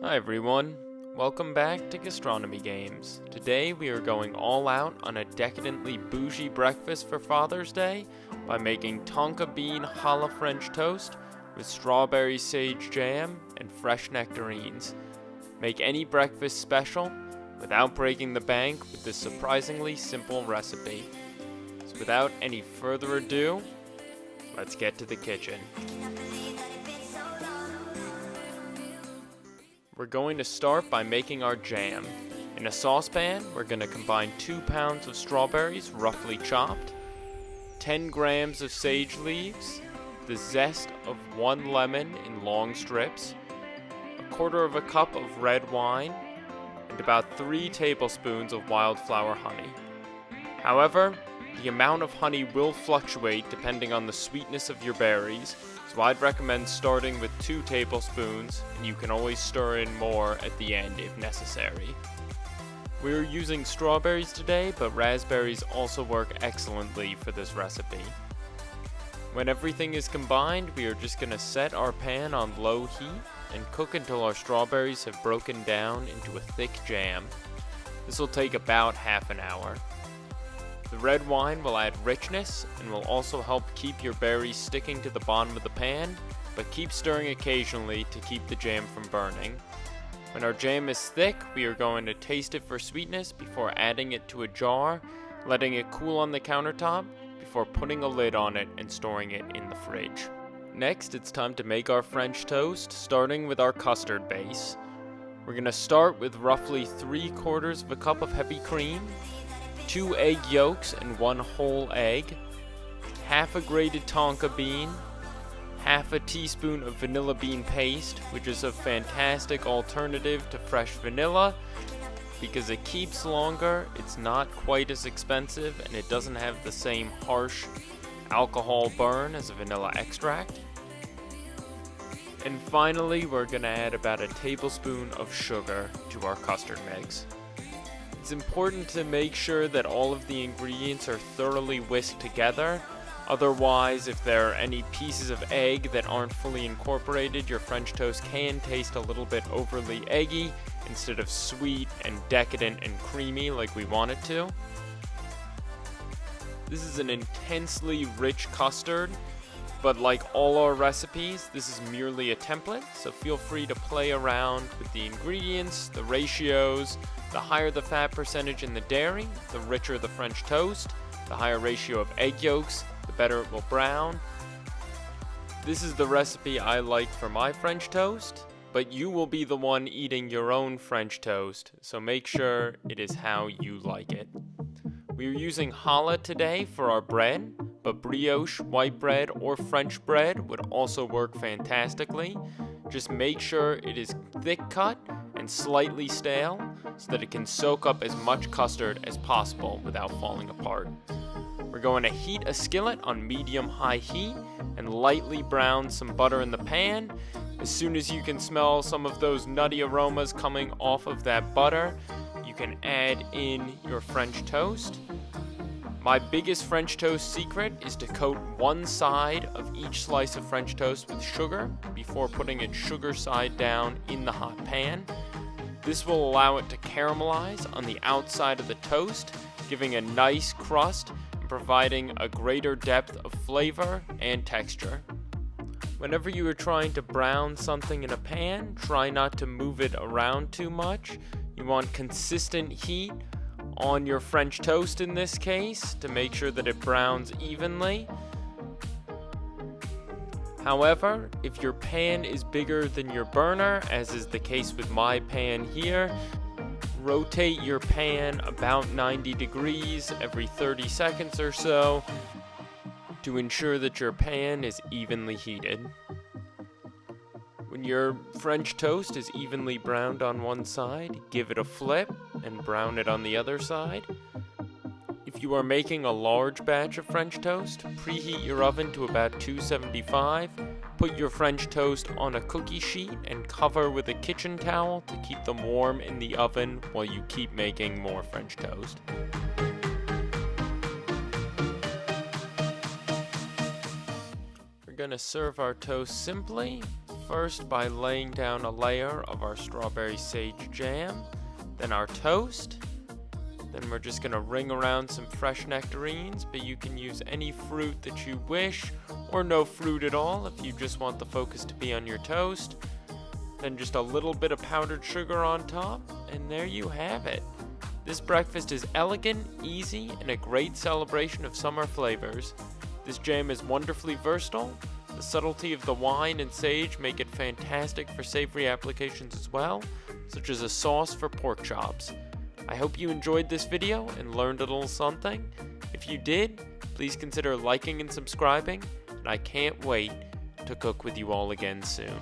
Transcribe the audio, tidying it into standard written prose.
Hi everyone, welcome back to Gastronomy Games. Today we are going all out on a decadently bougie breakfast for Father's Day by making Tonka bean challah French toast with strawberry sage jam and fresh nectarines. Make any breakfast special without breaking the bank with this surprisingly simple recipe. So without any further ado, let's get to the kitchen. We're going to start by making our jam. In a saucepan, we're going to combine 2 pounds of strawberries, roughly chopped, 10 grams of sage leaves, the zest of 1 lemon in long strips, 1/4 cup of red wine, and about 3 tablespoons of wildflower honey. However, the amount of honey will fluctuate depending on the sweetness of your berries, so I'd recommend starting with 2 tablespoons, and you can always stir in more at the end if necessary. We're using strawberries today, but raspberries also work excellently for this recipe. When everything is combined, we are just going to set our pan on low heat and cook until our strawberries have broken down into a thick jam. This will take about half an hour. The red wine will add richness and will also help keep your berries sticking to the bottom of the pan, but keep stirring occasionally to keep the jam from burning. When our jam is thick, we are going to taste it for sweetness before adding it to a jar, letting it cool on the countertop before putting a lid on it and storing it in the fridge. Next, it's time to make our French toast, starting with our custard base. We're going to start with roughly 3/4 cup of heavy cream, 2 egg yolks and 1 whole egg, half a grated Tonka bean, half a teaspoon of vanilla bean paste, which is a fantastic alternative to fresh vanilla because it keeps longer, it's not quite as expensive, and it doesn't have the same harsh alcohol burn as a vanilla extract. And finally, we're going to add about a tablespoon of sugar to our custard mix. It's important to make sure that all of the ingredients are thoroughly whisked together. Otherwise, if there are any pieces of egg that aren't fully incorporated, your French toast can taste a little bit overly eggy instead of sweet and decadent and creamy like we want it to. This is an intensely rich custard, but like all our recipes, this is merely a template, so feel free to play around with the ingredients, the ratios. The higher the fat percentage in the dairy, the richer the French toast. The higher ratio of egg yolks, the better it will brown. This is the recipe I like for my French toast, but you will be the one eating your own French toast, so make sure it is how you like it. We are using challah today for our bread, but brioche, white bread, or French bread would also work fantastically. Just make sure it is thick cut and slightly stale so that it can soak up as much custard as possible without falling apart. We're going to heat a skillet on medium-high heat and lightly brown some butter in the pan. As soon as you can smell some of those nutty aromas coming off of that butter, you can add in your French toast. My biggest French toast secret is to coat one side of each slice of French toast with sugar before putting it sugar side down in the hot pan. This will allow it to caramelize on the outside of the toast, giving a nice crust and providing a greater depth of flavor and texture. Whenever you are trying to brown something in a pan, try not to move it around too much. You want consistent heat on your French toast in this case to make sure that it browns evenly. However, if your pan is bigger than your burner, as is the case with my pan here, rotate your pan about 90 degrees every 30 seconds or so to ensure that your pan is evenly heated. When your French toast is evenly browned on one side, give it a flip and brown it on the other side. If you are making a large batch of French toast, preheat your oven to about 275. Put your French toast on a cookie sheet and cover with a kitchen towel to keep them warm in the oven while you keep making more French toast. We're going to serve our toast simply first by laying down a layer of our strawberry sage jam, then our toast. Then we're just going to ring around some fresh nectarines, but you can use any fruit that you wish, or no fruit at all if you just want the focus to be on your toast. Then just a little bit of powdered sugar on top, and there you have it. This breakfast is elegant, easy, and a great celebration of summer flavors. This jam is wonderfully versatile. The subtlety of the wine and sage make it fantastic for savory applications as well, such as a sauce for pork chops. I hope you enjoyed this video and learned a little something. If you did, please consider liking and subscribing, and I can't wait to cook with you all again soon.